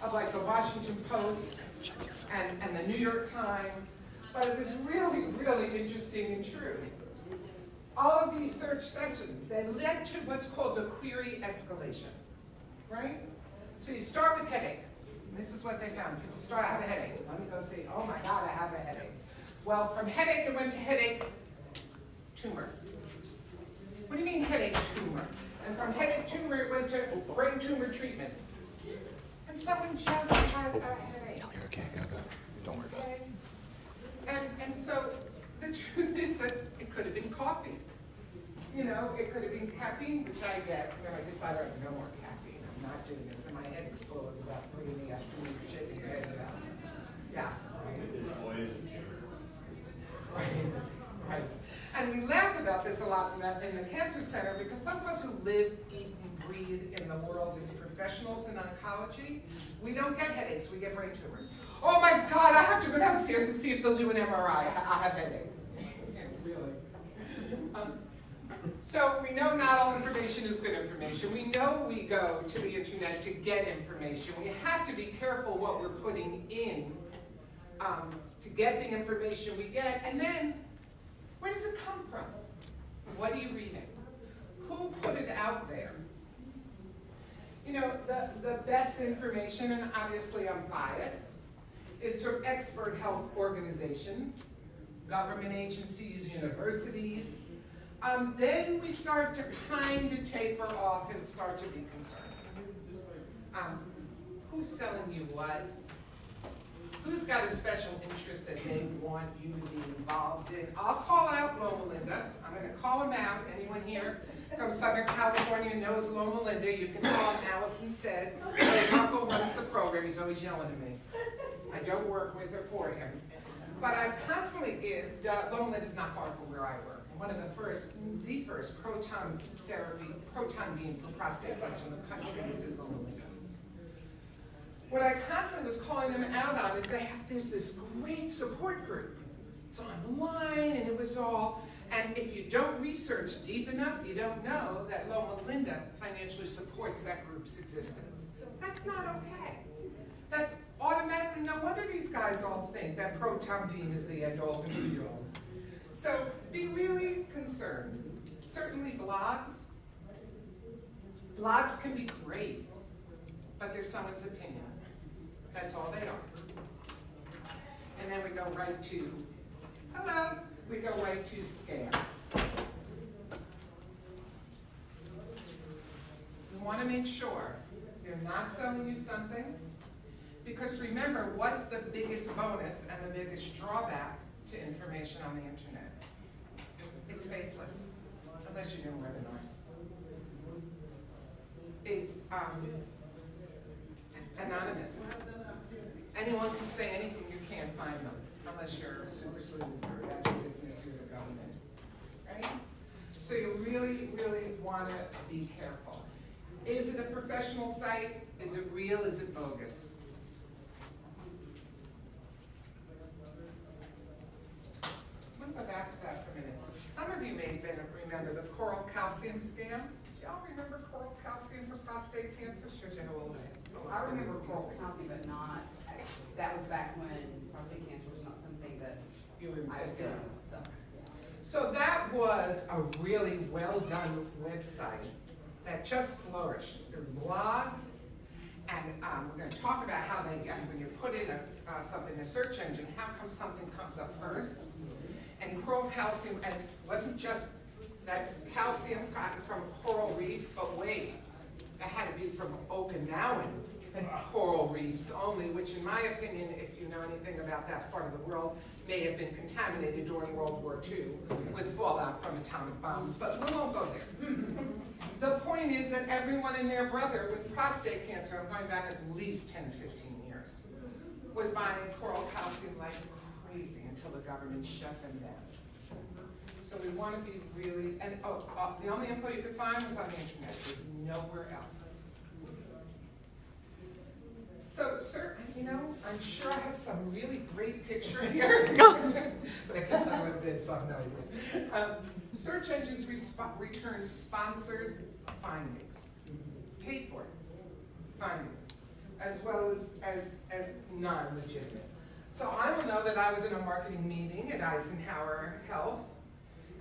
of like the Washington Post and the New York Times, but it was really, really interesting and true. All of these search sessions, they led to what's called a query escalation, right? So you start with headache. This is what they found. People start, I have a headache. Let me go see. Oh my God, I have a headache. Well, from headache, it went to headache, tumor. What do you mean headache, tumor? And from headache, tumor, it went to brain tumor treatments. And someone just had a headache. You're okay, go. Don't worry about it. And so the truth is that it could have been coffee. You know, it could have been caffeine, which I get when I decide I have no more caffeine. I'm not doing this, and my head explodes about 3 in the afternoon, shaking your head about. Yeah. Right. And we laugh about this a lot in the cancer center because those of us who live, eat, and breathe in the world as professionals in oncology, we don't get headaches, we get brain tumors. Oh my God, I have to go downstairs and see if they'll do an MRI. I have a headache. Really. So we know not all information is good information. We know we go to the internet to get information. We have to be careful what we're putting in to get the information we get. And then, where does it come from? What are you reading? Who put it out there? You know, the best information, and obviously I'm biased, is from expert health organizations, government agencies, universities. Then we start to kind of taper off and start to be concerned. Who's selling you what? Who's got a special interest that they want you to be involved in? I'll call out Loma Linda. I'm going to call them out. Anyone here from Southern California knows Loma Linda. You can call him. Alison said, my uncle runs the program. He's always yelling at me. I don't work with or for him. But I constantly give, Loma Linda's not far from where I work. One of the first proton therapy, proton beam for prostate cancer in the country was in Loma Linda. What I constantly was calling them out on is there's this great support group. It's online and it was all, and if you don't research deep enough, you don't know that Loma Linda financially supports that group's existence. That's not okay. That's automatically, no wonder these guys all think that proton beam is the end all and be all. So be really concerned. Certainly blogs can be great, but they're someone's opinion. That's all they are. And then we go right to, hello, we go right to scams. We want to make sure they're not selling you something, because remember, what's the biggest bonus and the biggest drawback to information on the internet? It's faceless, unless you're doing webinars. It's anonymous. Anyone can say anything, you can't find them, unless you're a super sleuth or that's your business or the government, right? So you really, really want to be careful. Is it a professional site? Is it real? Is it bogus? Let me go back to that for a minute. Some of you may remember the coral calcium scam. Do y'all remember coral calcium for prostate cancer? Shows you how old I am. I remember coral calcium, but not, that was back when prostate cancer was not something that You were I was dealing with, so. So that was a really well-done website that just flourished through blogs, and we're going to talk about how they, when you put in something in a search engine, how come something comes up first. And coral calcium, and it wasn't just, that's calcium gotten from a coral reef, but wait, it had to be from Okinawan coral reefs only, which in my opinion, if you know anything about that part of the world, may have been contaminated during World War II with fallout from atomic bombs, but we won't go there. The point is that everyone and their brother with prostate cancer, I'm going back at least 10, 15 years, was buying coral calcium like crazy until the government shut them down. So we want to be really, and the only info you could find was on the internet. There's nowhere else. So, sir, you know, I'm sure I have some really great picture here, but I can't tell you what it is, so I'm not even. Search engines return sponsored findings, paid for it, findings. as well as non-legitimate. So I will know that I was in a marketing meeting at Eisenhower Health,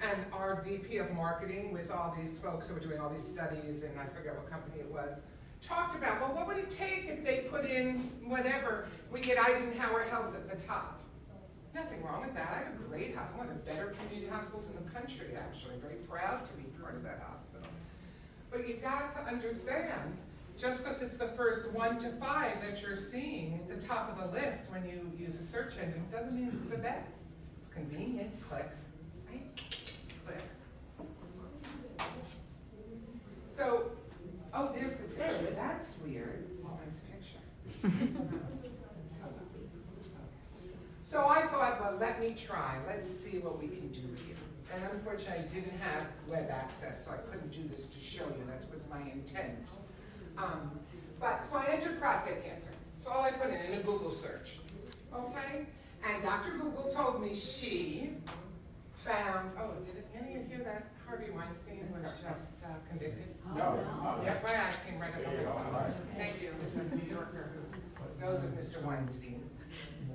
and our VP of marketing with all these folks who were doing all these studies, and I forget what company it was, talked about, well, what would it take if they put in whatever, we get Eisenhower Health at the top. Nothing wrong with that. I have a great hospital, one of the better community hospitals in the country, actually. Very proud to be part of that hospital. But you've got to understand, just because it's the first 1 to 5 that you're seeing at the top of the list when you use a search engine, doesn't mean it's the best. It's convenient. Click. Right? Click. So, oh, there's the picture. That's weird. It's a nice picture. So I thought, well, let me try. Let's see what we can do here. And unfortunately, I didn't have web access, so I couldn't do this to show you. That was my intent. So I entered prostate cancer. So all I put in a Google search. Okay? And Dr. Google told me she found, oh, did any of you hear that Harvey Weinstein was just convicted? No. The FBI came right up on the phone. Thank you. There's a New Yorker who knows of Mr. Weinstein.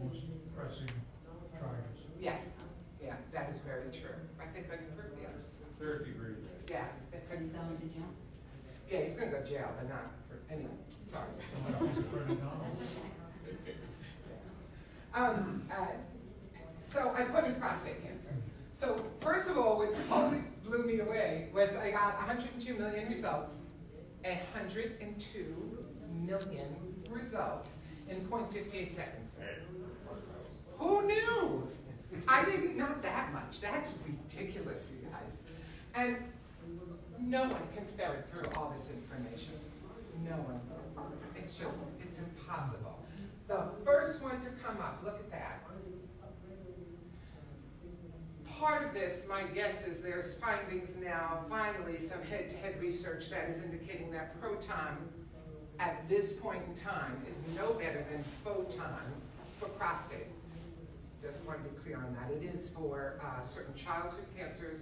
Most pressing charges. Yes. Yeah, that is very true. I think I can prove the other stuff. Third degree. Yeah. But he's going to jail? Yeah, he's gonna go to jail, but not for, anyway, sorry. So I put in prostate cancer. So first of all, what totally blew me away was I got 102 million results, 102 million results in 0.58 seconds. Who knew? I didn't know that much. That's ridiculous, you guys. And no one can ferret through all this information. No one. It's impossible. The first one to come up, look at that. Part of this, my guess is there's findings now, finally, some head-to-head research that is indicating that proton at this point in time is no better than photon for prostate. Just want to be clear on that. It is for certain childhood cancers,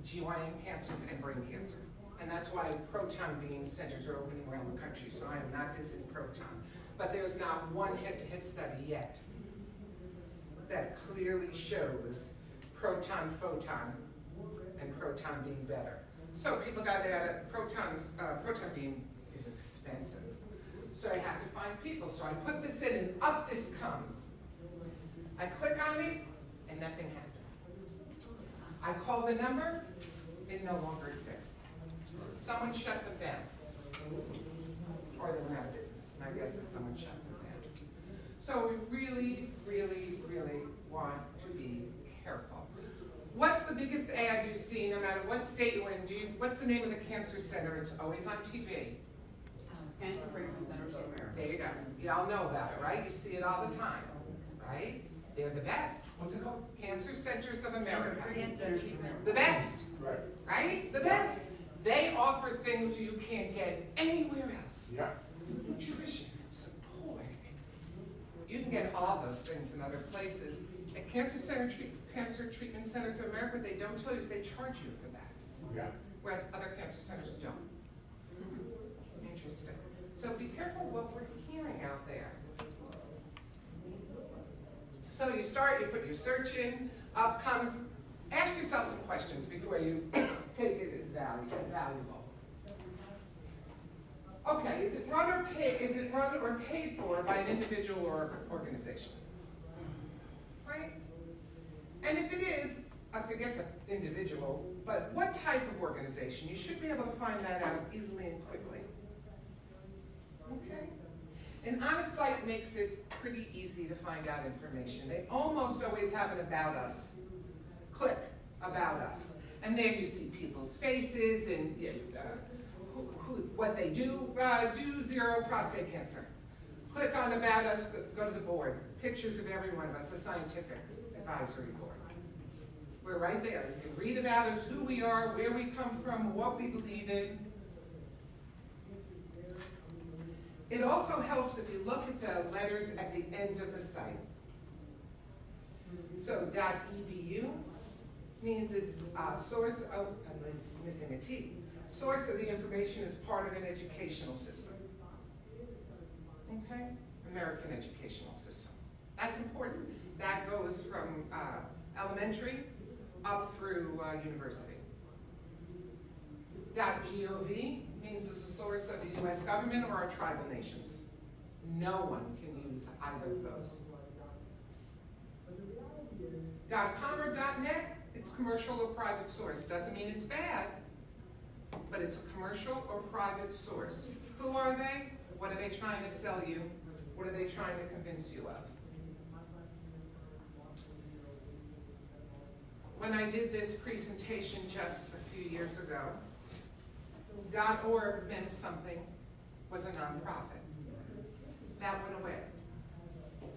GYN cancers, and brain cancer. And that's why proton beam centers are opening around the country, so I am not dissing proton. But there's not one head-to-head study yet that clearly shows proton, photon, and proton being better. So people got that proton beam is expensive. So I have to find people. So I put this in and up this comes. I click on it and nothing happens. I call the number, it no longer exists. Someone shut them down. Or they went out of business. My guess is someone shut them down. So we really, really, really want to be careful. What's the biggest ad you see, no matter what state you're in? What's the name of the cancer center? It's always on TV. Cancer Treatment Centers of America. There you go. Y'all know about it, right? You see it all the time, right? They're the best. What's it called? Cancer Centers of America. Cancer Treatment. The best, Right. right? The best. They offer things you can't get anywhere else. Yeah. Nutrition, support. You can get all those things in other places. At Cancer Treatment Centers of America, what they don't tell you is they charge you for that. Yeah. Whereas other cancer centers don't. Interesting. So be careful what we're hearing out there. So you start, you put your search in, up comes, ask yourself some questions before you take it as valuable. Okay, is it run or paid for by an individual or organization? Right? And if it is, I forget the individual, but what type of organization? You should be able to find that out easily and quickly. Okay? And on a site makes it pretty easy to find out information. They almost always have an About Us. Click About Us. And there you see people's faces and what they do. Do zero prostate cancer. Click on About Us, go to the board. Pictures of every one of us, a scientific advisory board. We're right there. You can read about us, who we are, where we come from, what we believe in. It also helps if you look at the letters at the end of the site. So .edu means it's source of, I'm missing a T. Source of the information is part of an educational system. Okay? American educational system. That's important. That goes from elementary up through university. .gov means it's a source of the US government or our tribal nations. No one can use either of those. .com or .net, it's commercial or private source. Doesn't mean it's bad, but it's a commercial or private source. Who are they? What are they trying to sell you? What are they trying to convince you of? When I did this presentation just a few years ago, .org meant something, was a nonprofit. That went away.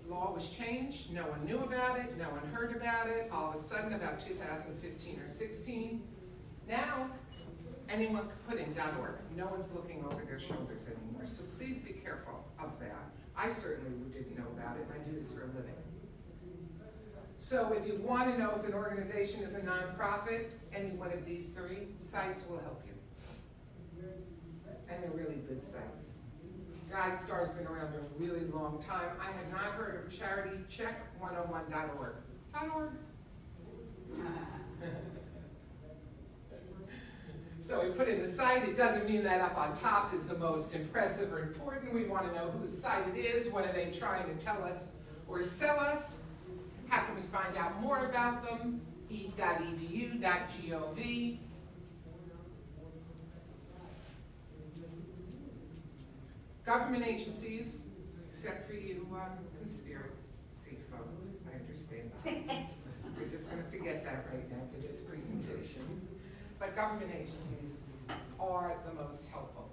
Law was changed, no one knew about it, no one heard about it. All of a sudden, about 2015 or 16, now anyone can put in .org. No one's looking over their shoulders anymore, so please be careful of that. I certainly didn't know about it, and I do this for a living. So if you want to know if an organization is a nonprofit, any one of these three sites will help you. And they're really good sites. GuideStar's been around a really long time. I had not heard of charitycheck101.org. .org. So we put in the site. It doesn't mean that up on top is the most impressive or important. We want to know whose site it is. What are they trying to tell us or sell us? How can we find out more about them? eat.edu.gov. Government agencies, except for you conspiracy folks, I understand that. We're just going to forget that right now for this presentation. But government agencies are the most helpful,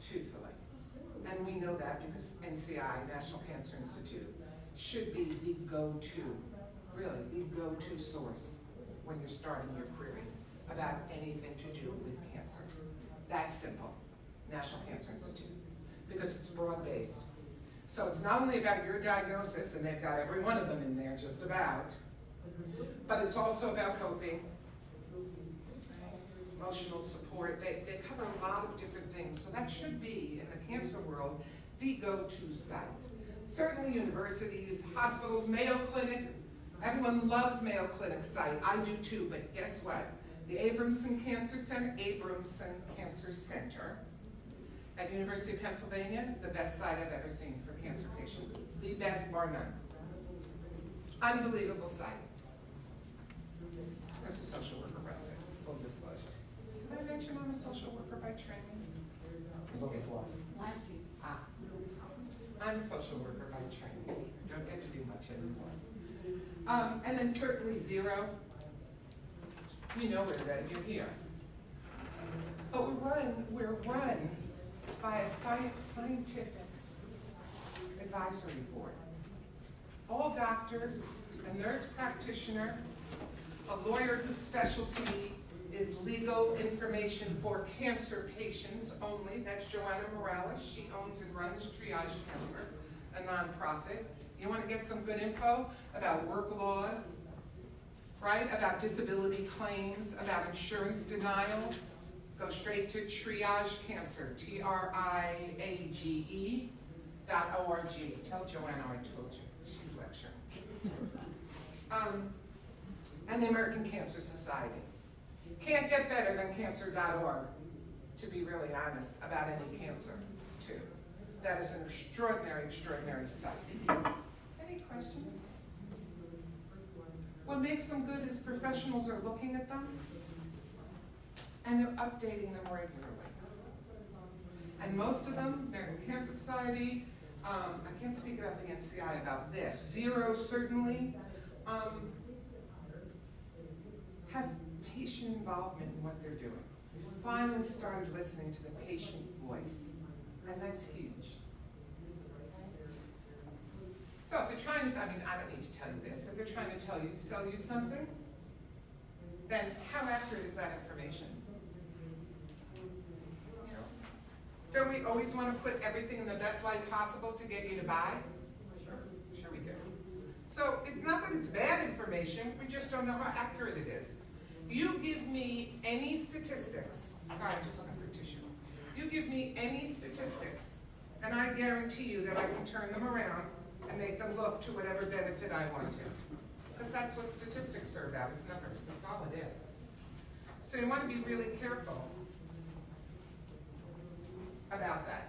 truthfully. And we know that because NCI, National Cancer Institute, should be the go-to, really, the go-to source when you're starting your query about anything to do with cancer. That's simple, National Cancer Institute, because it's broad-based. So it's not only about your diagnosis, and they've got every one of them in there just about, but it's also about coping, emotional support. They cover a lot of different things. So that should be, in the cancer world, the go-to site. Certainly universities, hospitals, Mayo Clinic. Everyone loves Mayo Clinic's site. I do too, but guess what? The Abramson Cancer Center at University of Pennsylvania is the best site I've ever seen for cancer patients. The best, bar none. Unbelievable site. There's a social worker runs it, full disclosure. Did I mention I'm a social worker by training? I'm a social worker by training. Don't get to do much anymore. And then certainly Zero. You know where that you're here. But we're run by a scientific advisory board. All doctors, a nurse practitioner, a lawyer whose specialty is legal information for cancer patients only. That's Joanna Morales. She owns and runs Triage Cancer, a nonprofit. You want to get some good info about work laws, right? About disability claims, about insurance denials. Go straight to Triage Cancer, TRIAGE.org. Tell Joanna I told you. She's lecturing. And the American Cancer Society. Can't get better than cancer.org, to be really honest, about any cancer, too. That is an extraordinary, extraordinary site. Any questions? What makes them good is professionals are looking at them, and they're updating them regularly. And most of them, American Cancer Society, I can't speak about the NCI about this. Zero, certainly, have patient involvement in what they're doing. We finally started listening to the patient voice, and that's huge. So if they're trying to, I don't need to tell you this, if they're trying to sell you something, then how accurate is that information? You know, don't we always want to put everything in the best light possible to get you to buy? Sure we do. So it's not that it's bad information, we just don't know how accurate it is. You give me any statistics, sorry, I'm just looking for tissue. You give me any statistics And I guarantee you that I can turn them around and make them look to whatever benefit I want to. Because that's what statistics are about, is numbers. That's all it is. So you want to be really careful about that.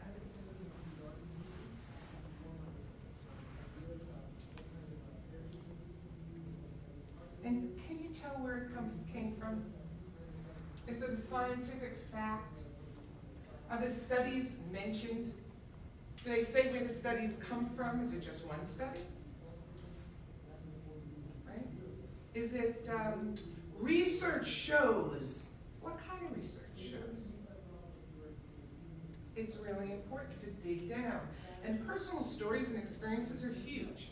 And can you tell where it came from? Is it a scientific fact? Are the studies mentioned? Do they say where the studies come from? Is it just one study? Right? Is it research shows? What kind of research shows? It's really important to dig down. And personal stories and experiences are huge.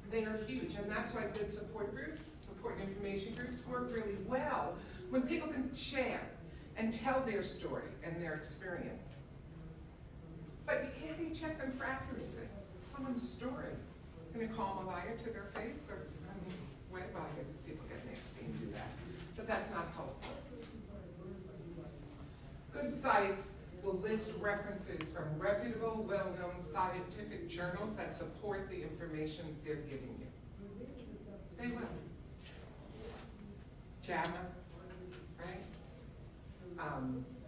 They are huge, and that's why good support groups, support and information groups work really well when people can share and tell their story and their experience. But you can't really check them for accuracy. It's someone's story. Can you call them a liar to their face? Or, I mean, well, I guess people get nasty and do that. But that's not helpful. Good sites will list references from reputable, well-known scientific journals that support the information they're giving you. They will. JAMA, right?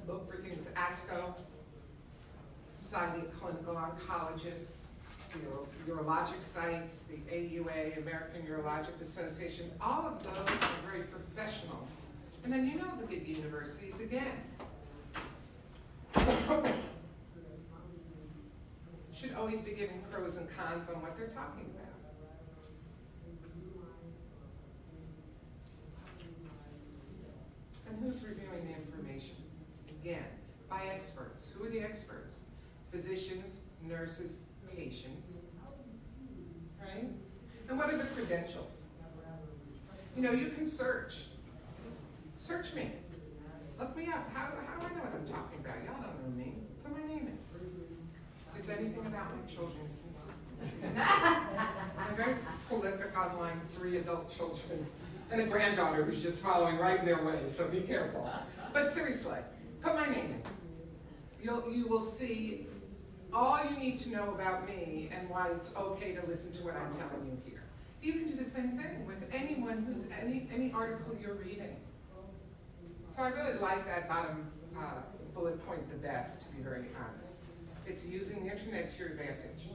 Look for things, ASCO, Society of Clinical Oncologists, urologic sites, the AUA, American Urologic Association, all of those are very professional. And then you know the big universities again. Should always be giving pros and cons on what they're talking about. And who's reviewing the information? Again, by experts. Who are the experts? Physicians, nurses, patients, right? And what are the credentials? You know, you can search. Search me. Look me up. How do I know what I'm talking about? Y'all don't know me. Put my name in. Is anything about my children? I'm very prolific online, 3 adult children, and a granddaughter who's just following right in their way, so be careful. But seriously, put my name in. You will see all you need to know about me and why it's okay to listen to what I'm telling you here. You can do the same thing with anyone who's any article you're reading. So I really like that bottom bullet point the best, to be very honest. It's using the internet to your advantage.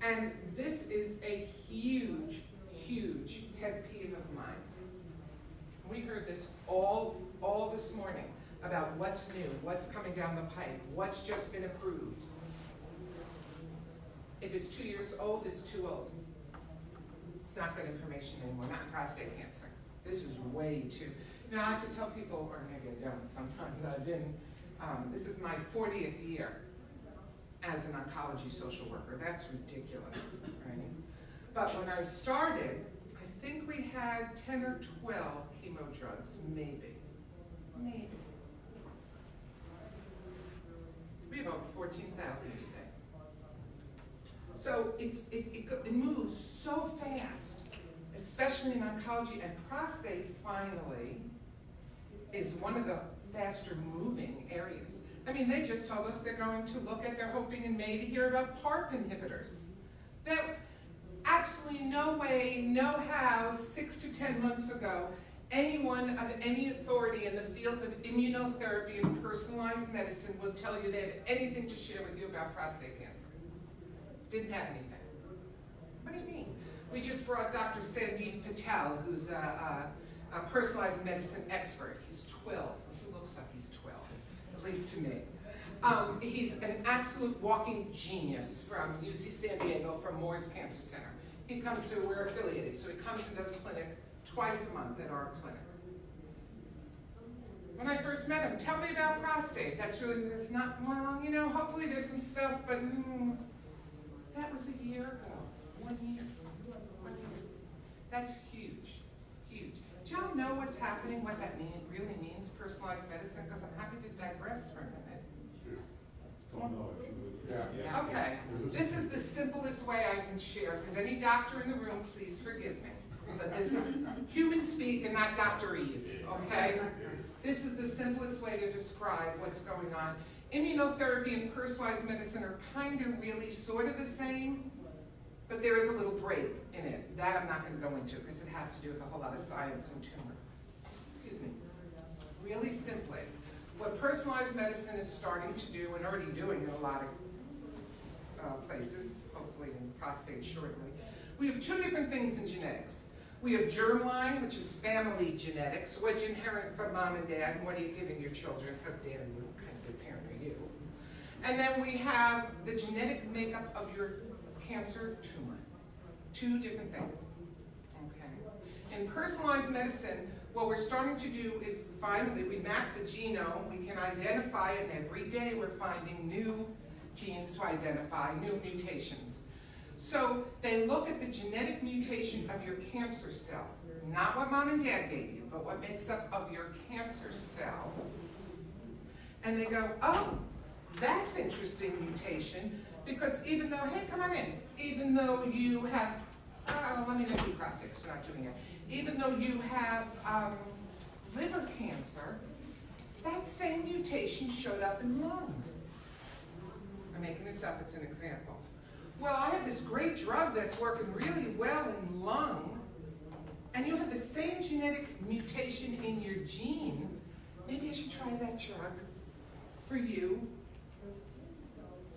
And this is a huge, huge pet peeve of mine. We heard this all this morning about what's new, what's coming down the pipe, what's just been approved. If it's 2 years old, it's too old. It's not good information anymore, not in prostate cancer. This is way too. You know, I have to tell people, or maybe I don't, sometimes I've been, this is my 40th year as an oncology social worker. That's ridiculous, right? But when I started, I think we had 10 or 12 chemo drugs, maybe. Maybe. We have over 14,000 today. So it moves so fast, especially in oncology, and prostate finally is one of the faster moving areas. I mean, they just told us they're going to look at, they're hoping in May to hear about PARP inhibitors. That absolutely no way, no how, 6 to 10 months ago, anyone of any authority in the fields of immunotherapy and personalized medicine would tell you they had anything to share with you about prostate cancer. Didn't have anything. What do you mean? We just brought Dr. Sandeep Patel, who's a personalized medicine expert. He's 12. He looks like he's 12, at least to me. He's an absolute walking genius from UC San Diego, from Moore's Cancer Center. He comes to, we're affiliated, so he comes and does clinic twice a month at our clinic. When I first met him, tell me about prostate. That's not, well, you know, hopefully there's some stuff, but that was a year ago, 1 year. 1 year. That's huge, huge. Do y'all know what's happening, what that really means, personalized medicine? Because I'm happy to digress for a minute. Don't know if you would. Yeah. Okay, this is the simplest way I can share, because any doctor in the room, please forgive me. But this is human speak and not doctorese, okay? This is the simplest way to describe what's going on. Immunotherapy and personalized medicine are kind of really sort of the same, but there is a little break in it. That I'm not going to go into because it has to do with a whole lot of science and tumor. Excuse me. Really simply, what personalized medicine is starting to do and already doing in a lot of places, hopefully in prostate shortly, we have two different things in genetics. We have germline, which is family genetics. What's inherent from mom and dad, and what are you giving your children? How dare you? What kind of good parent are you? And then we have the genetic makeup of your cancer tumor. Two different things. Okay. In personalized medicine, what we're starting to do is finally, we map the genome, we can identify it, and every day we're finding new genes to identify, new mutations. So they look at the genetic mutation of your cancer cell, not what mom and dad gave you, but what makes up of your cancer cell. And they go, oh, that's interesting mutation, because even though, hey, come on in, even though you have, let me not do prostate, because we're not doing it. Even though you have liver cancer, that same mutation showed up in lung. I'm making this up, it's an example. Well, I have this great drug that's working really well in lung, and you have the same genetic mutation in your gene. Maybe I should try that drug for you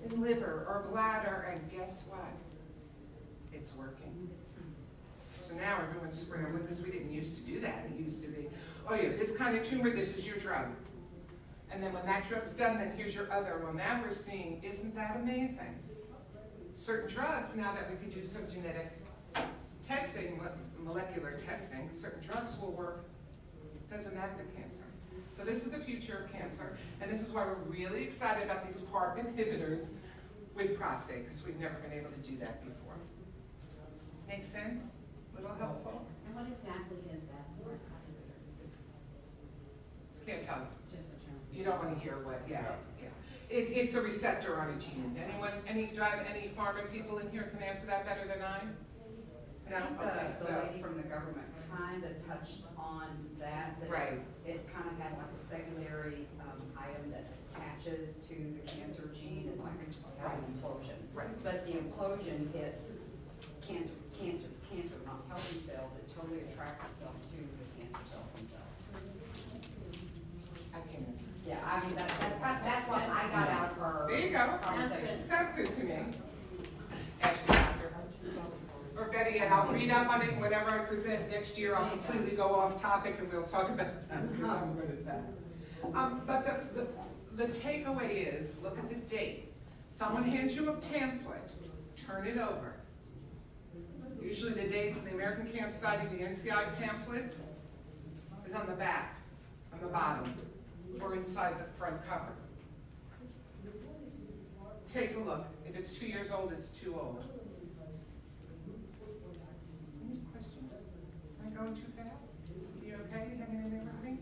in liver or bladder, and guess what? It's working. So now everyone's scrambling because we didn't used to do that. It used to be, oh, you have this kind of tumor, this is your drug. And then when that drug's done, then here's your other. Well, now we're seeing, isn't that amazing? Certain drugs, now that we could do some genetic testing, molecular testing, certain drugs will work, doesn't matter the cancer. So this is the future of cancer, and this is why we're really excited about these PARP inhibitors with prostate, because we've never been able to do that before. Make sense? A little helpful? And what exactly is that for? Can't tell you. Just a term. You don't want to hear what, yeah. It's a receptor on a gene. Anyone, any pharma people in here can answer that better than I? No? Okay, The lady from the government kind of touched on that. Right. It kind of had like a secondary item that attaches to the cancer gene and like it has an implosion. Right. But the implosion hits cancer, not healthy cells. It totally attracts itself to the cancer cells themselves. I can't answer. Yeah, I mean, that's what I got out of her There you go. conversation. Sounds good to me. Ask your doctor. Or better yet, I'll read up on it, and whenever I present next year, I'll completely go off topic and we'll talk about that, because I'm good at that. But the takeaway is, look at the date. Someone hands you a pamphlet, turn it over. Usually the dates in the American Cancer Society, the NCI pamphlets, is on the back, on the bottom, or inside the front cover. Take a look. If it's 2 years old, it's too old. Any questions? Am I going too fast? You okay? You hanging in there with me?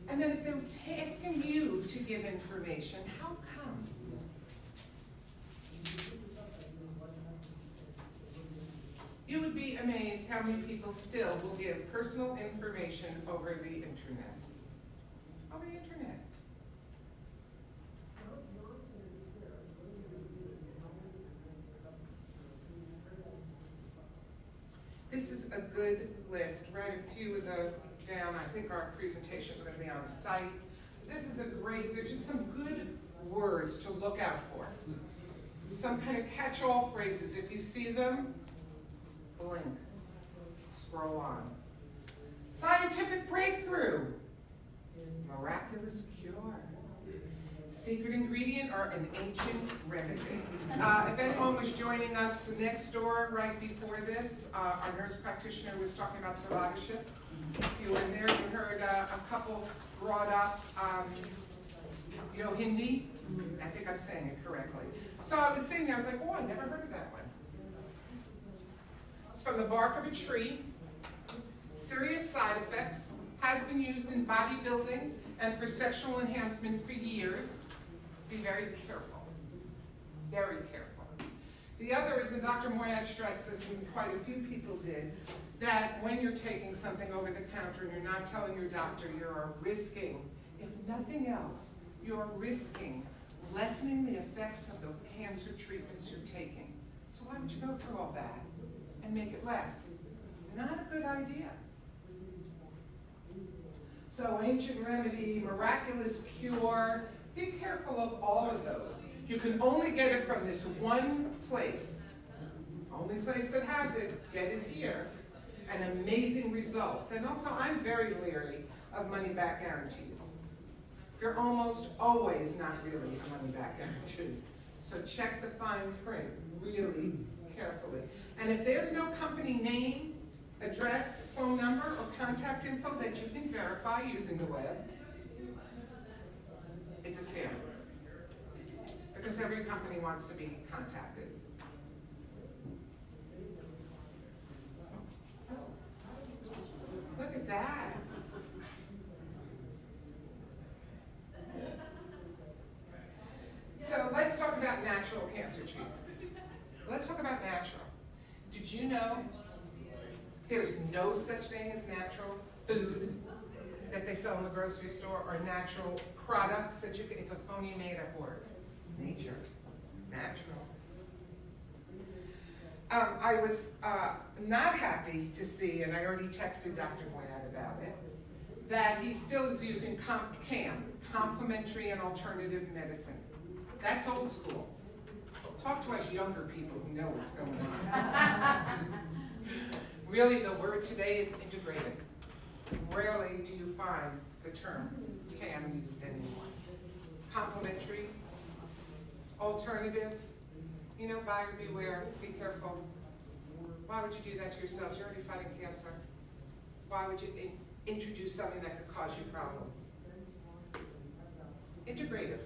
And then if they're asking you to give information, how come? You would be amazed how many people still will give personal information over the internet. Over the internet. This is a good list. Write a few of the down. I think our presentation is going to be on the site. This is a great, there's just some good words to look out for. Some kind of catch-all phrases. If you see them, blink, scroll on. Scientific breakthrough, miraculous cure, secret ingredient or an ancient remedy. If anyone was joining us next door right before this, our nurse practitioner was talking about survivorship. You were in there, you heard a couple brought up, Hindi. I think I'm saying it correctly. So I was sitting there, I was like, oh, I never heard of that one. It's from the bark of a tree. Serious side effects. Has been used in bodybuilding and for sexual enhancement for years. Be very careful. Very careful. The other is, and Dr. Moyad stressed this, and quite a few people did, that when you're taking something over the counter and you're not telling your doctor, you're risking, if nothing else, you're risking lessening the effects of the cancer treatments you're taking. So why would you go through all that and make it less? Not a good idea. So ancient remedy, miraculous cure, be careful of all of those. You can only get it from this one place. Only place that has it, get it here. And amazing results. And also, I'm very leery of money-back guarantees. They're almost always not really a money-back guarantee. So check the fine print really carefully. And if there's no company name, address, phone number, or contact info that you can verify using the web, it's a scam. Because every company wants to be contacted. Look at that. So let's talk about natural cancer treatments. Let's talk about natural. Did you know there's no such thing as natural food that they sell in the grocery store or natural products that you can, it's a phony made-up word. Nature, natural. I was not happy to see, and I already texted Dr. Moyad about it, that he still is using CAM, complementary and alternative medicine. That's old school. Talk to us younger people who know what's going on. Really, the word today is integrative. Rarely do you find the term CAM used anymore. Complementary, alternative, you know, buyer beware, be careful. Why would you do that to yourselves? You're already fighting cancer. Why would you introduce something that could cause you problems? Integrative.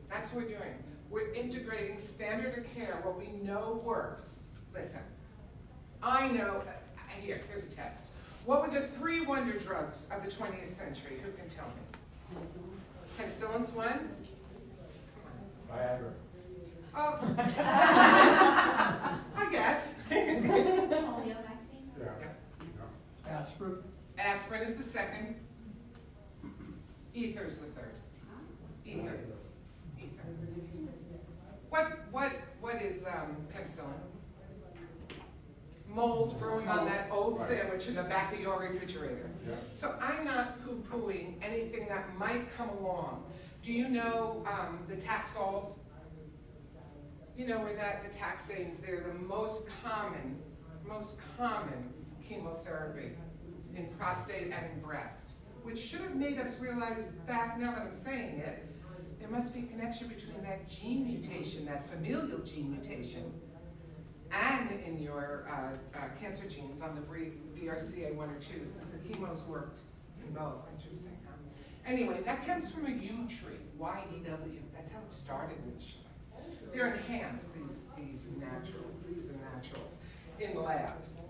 That's what we're doing. We're integrating standard of care, what we know works. Listen, I know, here's a test. What were the 3 wonder drugs of the 20th century? Who can tell me? Penicillin's one? Viagra. Oh. I guess. Polio vaccine? Yeah. Aspirin. Aspirin is the second. Ether's the third. Ether. What is penicillin? Mold growing on that old sandwich in the back of your refrigerator. Yeah. So I'm not poo-pooing anything that might come along. Do you know the Taxols? You know where the taxanes, they're the most common chemotherapy in prostate and in breast, which should have made us realize back, now that I'm saying it, there must be a connection between that gene mutation, that familial gene mutation, and in your cancer genes on the BRCA1 or 2, since the chemos worked in both. Interesting, huh? Anyway, that comes from a yew tree, Y-E-W. That's how it started initially. They're enhanced, these are naturals, in labs.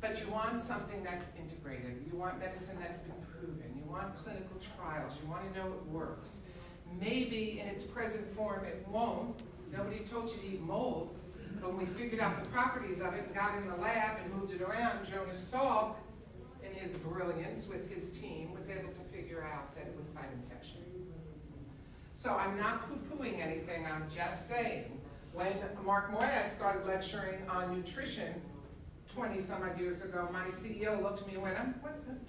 But you want something that's integrated. You want medicine that's been proven. You want clinical trials. You want to know it works. Maybe in its present form it won't. Nobody told you to eat mold. But when we figured out the properties of it and got in the lab and moved it around, Jonas Salk, in his brilliance with his team, was able to figure out that it would fight infection. So I'm not poo-pooing anything. I'm just saying, when Mark Moyad started lecturing on nutrition 20-some odd years ago, my CEO looked at me and went,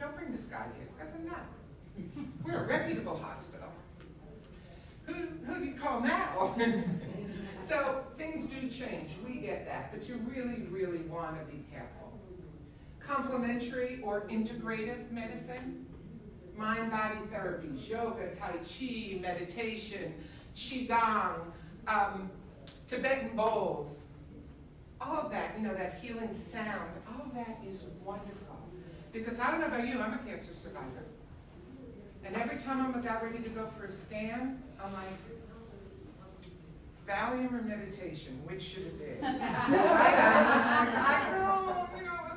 don't bring this guy here. I said, no. We're a reputable hospital. Who do you call now? So things do change. We get that. But you really, really want to be careful. Complementary or integrative medicine, mind-body therapies, yoga, tai chi, meditation, qigong, Tibetan bowls, all of that, you know, that healing sound, all of that is wonderful. Because I don't know about you, I'm a cancer survivor. And every time I'm about ready to go for a scan, I'm like, Valium or meditation, which should it be? I'm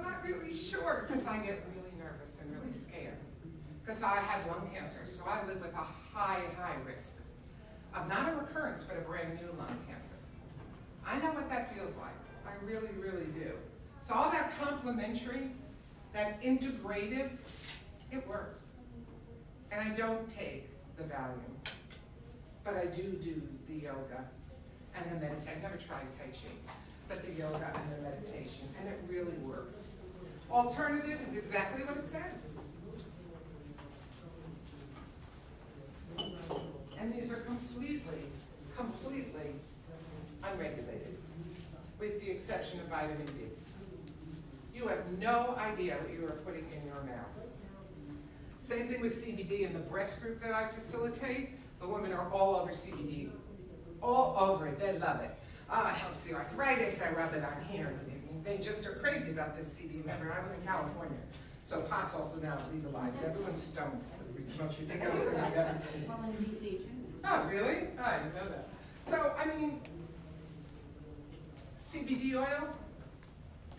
not really sure, because I get really nervous and really scared. Because I had lung cancer, so I live with a high risk of not a recurrence, but a brand new lung cancer. I know what that feels like. I really, really do. So all that complementary, that integrative, it works. And I don't take the Valium, but I do the yoga and the meditation. I've never tried Tai Chi, but the yoga and the meditation, and it really works. Alternative is exactly what it says. And these are completely unregulated, with the exception of vitamin D. You have no idea what you are putting in your mouth. Same thing with CBD in the breast group that I facilitate. The women are all over CBD. All over it. They love it. Oh, it helps the arthritis. I rub it on here. They just are crazy about this CBD. Remember, I live in California, so pot's also now legalized. Everyone's stoned. It's the most ridiculous thing I've ever seen. Well, in DC too. Oh, really? Oh, I didn't know that. So, I mean, CBD oil,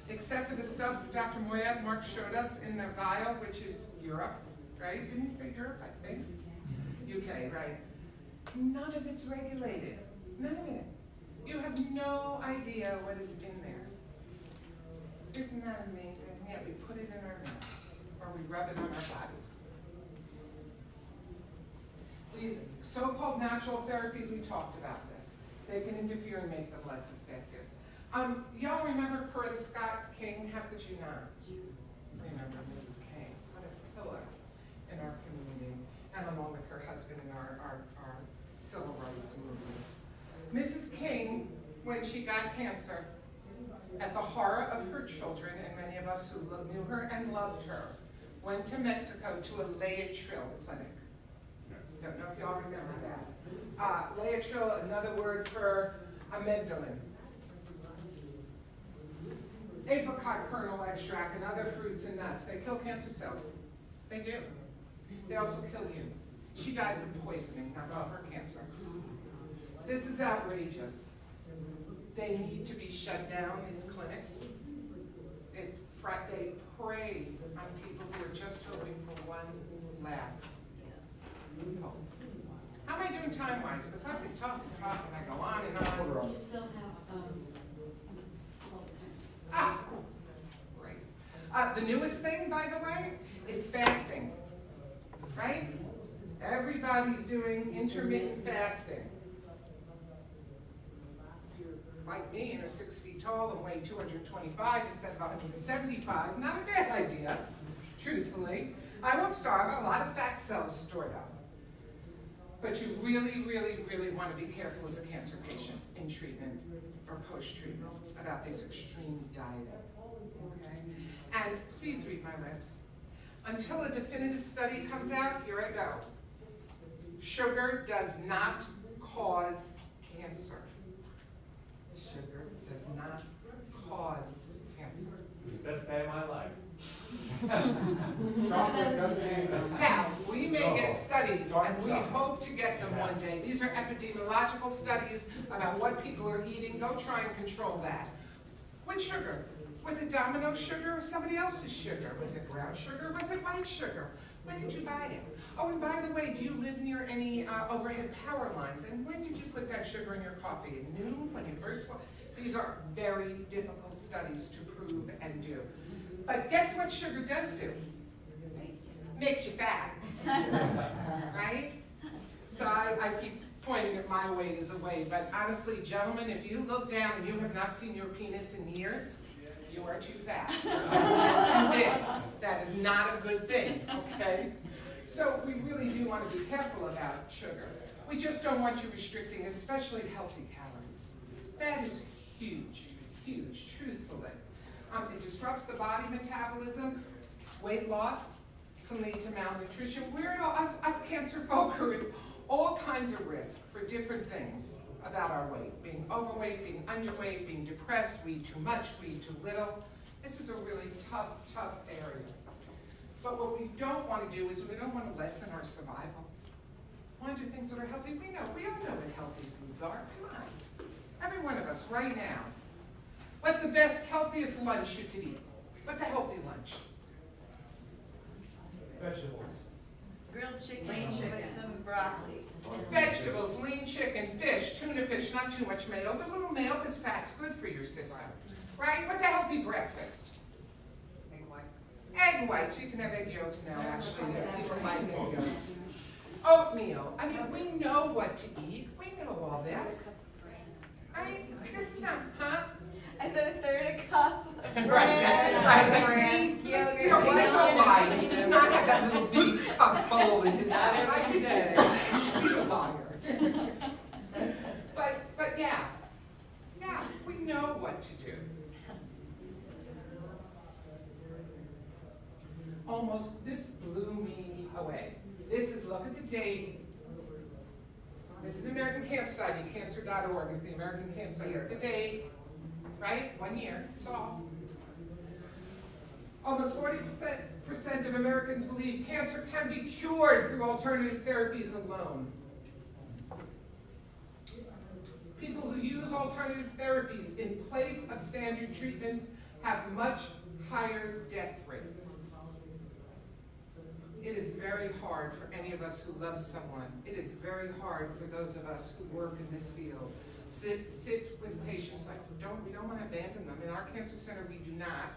except for the stuff Dr. Moyad, Mark showed us in the vial, which is Europe, right? Didn't he say Europe, I think? UK, right? None of it's regulated. None of it. You have no idea what is in there. Isn't that amazing? Yet we put it in our mouths, or we rub it on our bodies. These so-called natural therapies, we talked about this. They can interfere and make them less effective. Y'all remember Coretta Scott King? How could you not? Remember Mrs. King? What a pillar in our community, and along with her husband in our civil rights movement. Mrs. King, when she got cancer, at the horror of her children, and many of us who knew her and loved her, went to Mexico to a Laetrile clinic. Don't know if y'all remember that. Laetrile, another word for amygdalin. Apricot kernel extract and other fruits and nuts. They kill cancer cells. They do. They also kill you. She died from poisoning, not from her cancer. This is outrageous. They need to be shut down, these clinics. They prey on people who are just hoping for one last hope. How am I doing time-wise? Because I can talk and I go on and on. You still have, Great. The newest thing, by the way, is fasting, right? Everybody's doing intermittent fasting. If you're like me and are 6 feet tall and weigh 225 instead of 175, not a bad idea, truthfully. I won't starve. I have a lot of fat cells stored up. But you really, really, really want to be careful as a cancer patient in treatment or post-treatment about this extreme diet, okay? And please read my lips. Until a definitive study comes out, here I go. Sugar does not cause cancer. Sugar does not cause cancer. It's the best day of my life. Chocolate doesn't either. Now, we may get studies, and we hope to get them one day. These are epidemiological studies about what people are eating. Go try and control that. What sugar? Was it Domino sugar or somebody else's sugar? Was it brown sugar? Was it white sugar? When did you buy it? Oh, and by the way, do you live near any overhead power lines? And when did you put that sugar in your coffee? At noon, when you first woke? These are very difficult studies to prove and do. But guess what sugar does do? Makes you fat, right? So I keep pointing at my weight as a way, but honestly, gentlemen, if you look down and you have not seen your penis in years, you are too fat. It's too big. That is not a good thing, okay? So we really do want to be careful about sugar. We just don't want you restricting, especially healthy calories. That is huge, huge, truthfully. It disrupts the body metabolism. Weight loss can lead to malnutrition. We're us cancer folk are at all kinds of risk for different things about our weight. Being overweight, being underweight, being depressed, we eat too much, we eat too little. This is a really tough, tough area. But what we don't want to do is we don't want to lessen our survival. We want to do things that are healthy. We all know what healthy foods are. Come on. Every one of us right now. What's the best, healthiest lunch you could eat? What's a healthy lunch? Vegetables. Grilled chicken Plain chicken. with some broccoli. Vegetables, lean chicken, fish, tuna fish, not too much mayo, but a little mayo because fat's good for your system. Right? What's a healthy breakfast? Egg whites. Egg whites. You can have egg yolks now, actually. People like egg yolks. Oatmeal. I mean, we know what to eat. We know all this. Right? This is not, huh? I said a third a cup. Right. Bread, yogurt. You know, he's so light. He does not have that little big cup bowl in his house. I can tell. He's a liar. But yeah, we know what to do. Almost, this blew me away. This is, look at the date. This is American Cancer Society, cancer.org is the American Cancer Society. The date, right? 1 year, that's all. Almost 40% of Americans believe cancer can be cured through alternative therapies alone. People who use alternative therapies in place of standard treatments have much higher death rates. It is very hard for any of us who love someone. It is very hard for those of us who work in this field. Sit with patients like, we don't want to abandon them. In our cancer center, we do not.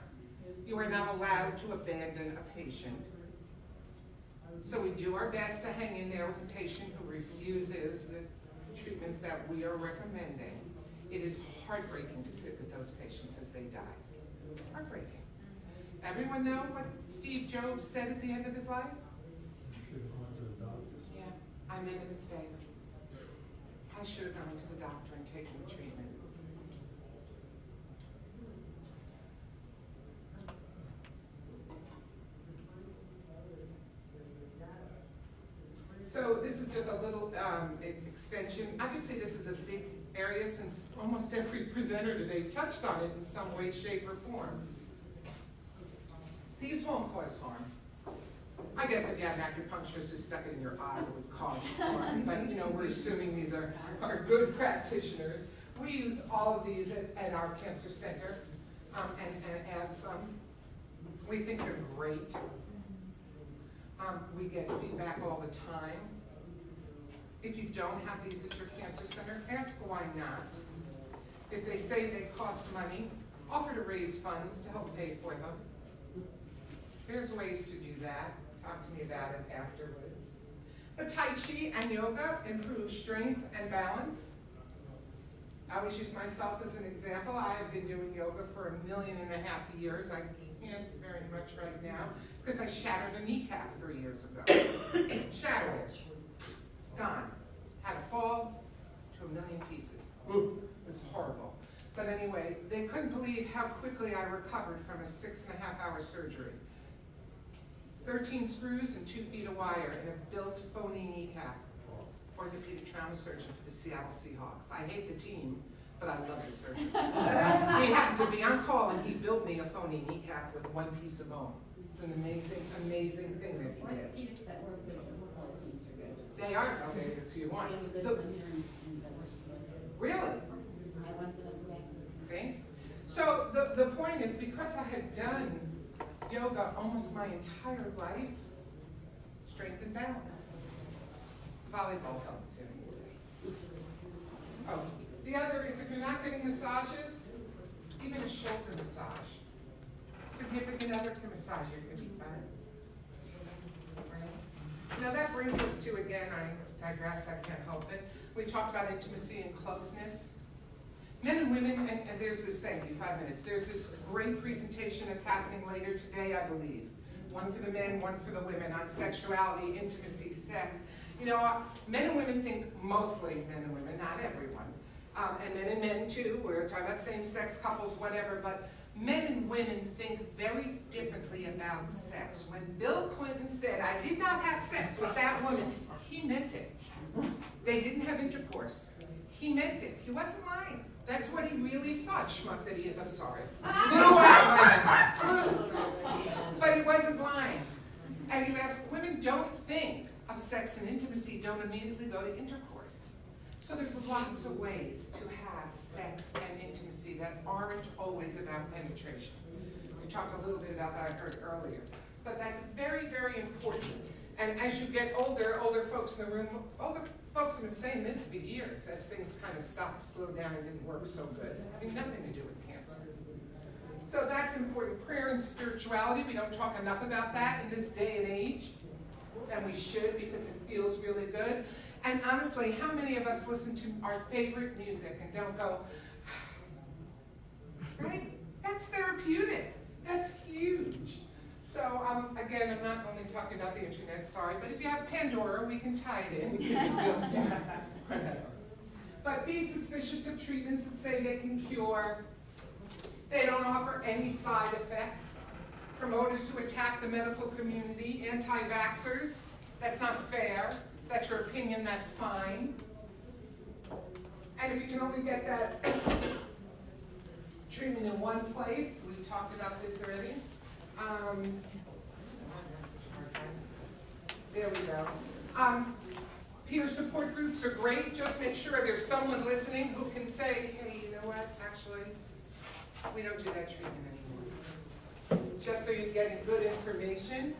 You are not allowed to abandon a patient. So we do our best to hang in there with a patient who refuses the treatments that we are recommending. It is heartbreaking to sit with those patients as they die. Heartbreaking. Everyone know what Steve Jobs said at the end of his life? You should have gone to the doctor. Yeah, I made a mistake. I should have gone to the doctor and taken the treatment. So this is just a little extension. Obviously this is a big area since almost every presenter today touched on it in some way, shape, or form. These won't cause harm. I guess if you had an acupuncturist who stuck it in your eye, it would cause harm. But we're assuming these are good practitioners. We use all of these at our cancer center and add some. We think they're great. We get feedback all the time. If you don't have these at your cancer center, ask why not. If they say they cost money, offer to raise funds to help pay for them. There's ways to do that. Talk to me about it afterwards. But Tai Chi and yoga improve strength and balance. I always use myself as an example. I have been doing yoga for 1.5 million years. I can't very much right now because I shattered a kneecap 3 years ago. Shattered it. Gone. Had a fall to 1 million pieces. It was horrible. But anyway, they couldn't believe how quickly I recovered from a 6.5-hour surgery. 13 screws and 2 feet of wire and a built phony kneecap. Orthopedic trauma surgeon for the Seattle Seahawks. I hate the team, but I love the surgeon. He happened to be on call and he built me a phony kneecap with 1 piece of bone. It's an amazing, amazing thing that he did. Orthopedics that work with the football teams are good. They are, okay, that's who you want. We have a good one here in that works with us. Really? I went to the back. See? So the point is, because I had done yoga almost my entire life, strength and balance. Volleyball helped too. Oh, the other is if you're not getting massages, even a shoulder massage. Significant other can massage you, it can be fun. Right? Now that brings us to, again, I digress, I can't help it. We talked about intimacy and closeness. Men and women, and there's this, thank you, 5 minutes. There's this great presentation that's happening later today, I believe. One for the men, one for the women, on sexuality, intimacy, sex. Men and women think, mostly men and women, not everyone. And men too, we're talking about same-sex couples, whatever, but men and women think very differently about sex. When Bill Clinton said, I did not have sex with that woman, he meant it. They didn't have intercourse. He meant it. He wasn't lying. That's what he really thought, schmuck that he is. I'm sorry. But he wasn't lying. And you ask, women don't think of sex and intimacy, don't immediately go to intercourse. So there's lots of ways to have sex and intimacy that aren't always about penetration. We talked a little bit about that, I heard earlier. But that's very, very important. And as you get older folks in the room, older folks have been saying this for years, as things kind of stopped, slowed down, and didn't work so good. Having nothing to do with cancer. So that's important. Prayer and spirituality, we don't talk enough about that in this day and age. And we should, because it feels really good. And honestly, how many of us listen to our favorite music and don't go, right? That's therapeutic. That's huge. So again, I'm not only talking about the internet, sorry, but if you have Pandora, we can tie it in. But be suspicious of treatments that say they can cure. They don't offer any side effects. Promoters who attack the medical community, anti-vaxxers, that's not fair. That's your opinion, that's fine. And if you can only get that treatment in one place, we talked about this already. There we go. Peer support groups are great. Just make sure there's someone listening who can say, hey, you know what, actually, we don't do that treatment anymore. Just so you're getting good information.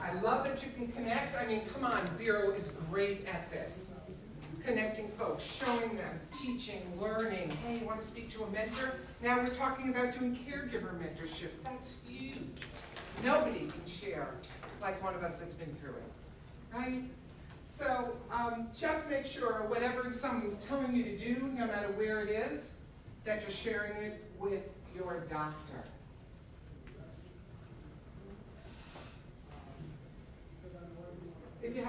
I love that you can connect. I mean, come on, Zero is great at this. Connecting folks, showing them, teaching, learning. Hey, you want to speak to a mentor? Now we're talking about doing caregiver mentorship. That's huge. Nobody can share like one of us that's been through it, right? So just make sure whatever someone's telling you to do, no matter where it is, that you're sharing it with your doctor.